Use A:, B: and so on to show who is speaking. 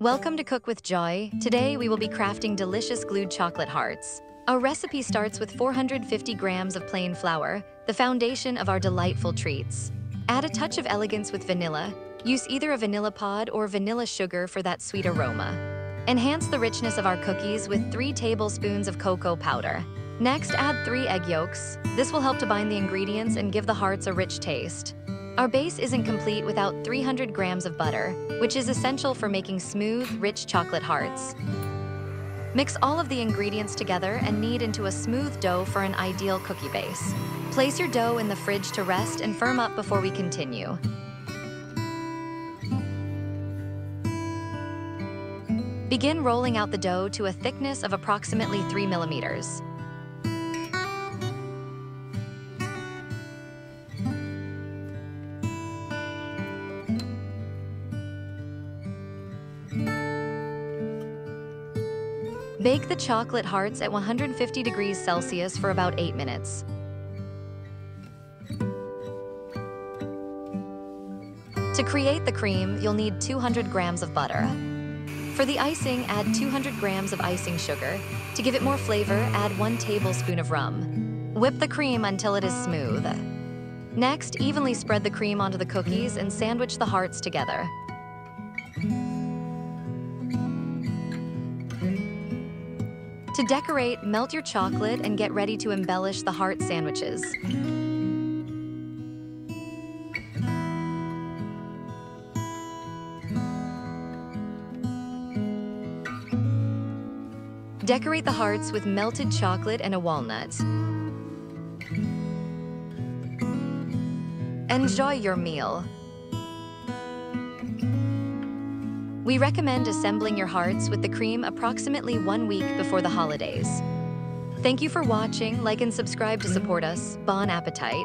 A: Welcome to Cook with Joy. Today we will be crafting delicious glued chocolate hearts. Our recipe starts with 450 grams of plain flour, the foundation of our delightful treats. Add a touch of elegance with vanilla. Use either a vanilla pod or vanilla sugar for that sweet aroma. Enhance the richness of our cookies with 3 tablespoons of cocoa powder. Next, add 3 egg yolks. This will help to bind the ingredients and give the hearts a rich taste. Our base isn't complete without 300 grams of butter, which is essential for making smooth, rich chocolate hearts. Mix all of the ingredients together and knead into a smooth dough for an ideal cookie base. Place your dough in the fridge to rest and firm up before we continue. Begin rolling out the dough to a thickness of approximately 3 millimeters. Bake the chocolate hearts at 150 degrees Celsius for about 8 minutes. To create the cream, you'll need 200 grams of butter. For the icing, add 200 grams of icing sugar. To give it more flavor, add 1 tablespoon of rum. Whip the cream until it is smooth. Next, evenly spread the cream onto the cookies and sandwich the hearts together. To decorate, melt your chocolate and get ready to embellish the heart sandwiches. Decorate the hearts with melted chocolate and a walnut. Enjoy your meal. We recommend assembling your hearts with the cream approximately 1 week before the holidays. Thank you for watching. Like and subscribe to support us. Bon appetit!